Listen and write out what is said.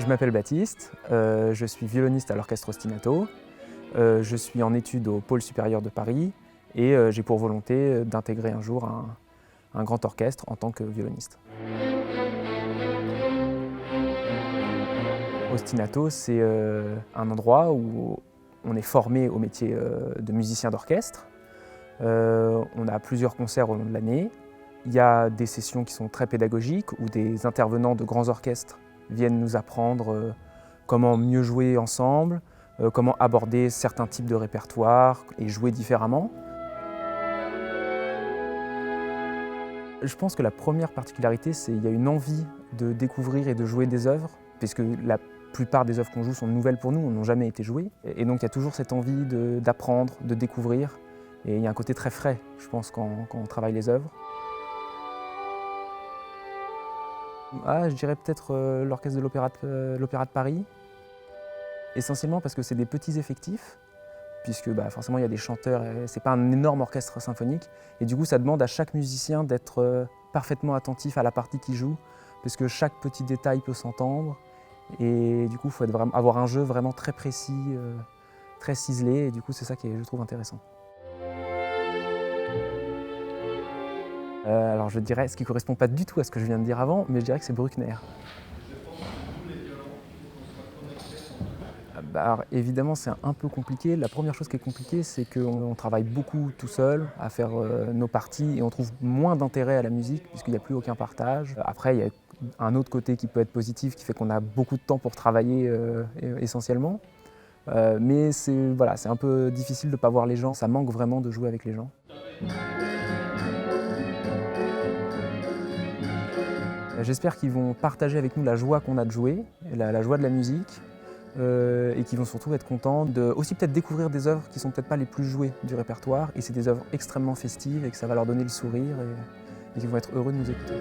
Je m'appelle Baptiste, je suis violoniste à l'Orchestre Ostinato, je suis en études au Pôle supérieur de Paris et j'ai pour volonté d'intégrer un jour un grand orchestre en tant que violoniste. Ostinato, c'est un endroit où on est formé au métier de musicien d'orchestre. On a plusieurs concerts au long de l'année. Il y a des sessions qui sont très pédagogiques où des intervenants de grands orchestres viennent nous apprendre comment mieux jouer ensemble, comment aborder certains types de répertoires et jouer différemment. Je pense que la première particularité, c'est qu'il y a une envie de découvrir et de jouer des œuvres, puisque la plupart des œuvres qu'on joue sont nouvelles pour nous, n'ont jamais été jouées. Et donc il y a toujours cette envie d'apprendre, de découvrir. Et il y a un côté très frais, je pense, quand on travaille les œuvres. Je dirais peut-être l'orchestre de l'Opéra de Paris. Essentiellement parce que c'est des petits effectifs, puisque forcément il y a des chanteurs, et c'est pas un énorme orchestre symphonique. Et du coup ça demande à chaque musicien d'être parfaitement attentif à la partie qu'il joue, parce que chaque petit détail peut s'entendre. Et du coup il faut avoir un jeu vraiment très précis, très ciselé, et du coup c'est ça qui est, je trouve, intéressant. Alors je dirais, ce qui ne correspond pas du tout à ce que je viens de dire avant, mais je dirais que c'est Bruckner. Alors évidemment c'est un peu compliqué. La première chose qui est compliquée, c'est qu'on travaille beaucoup tout seul à faire nos parties et on trouve moins d'intérêt à la musique puisqu'il n'y a plus aucun partage. Après il y a un autre côté qui peut être positif qui fait qu'on a beaucoup de temps pour travailler essentiellement. Mais c'est un peu difficile de ne pas voir les gens, ça manque vraiment de jouer avec les gens. J'espère qu'ils vont partager avec nous la joie qu'on a de jouer, la joie de la musique, et qu'ils vont surtout être contents de aussi peut-être découvrir des œuvres qui ne sont peut-être pas les plus jouées du répertoire, et c'est des œuvres extrêmement festives et que ça va leur donner le sourire et qu'ils vont être heureux de nous écouter.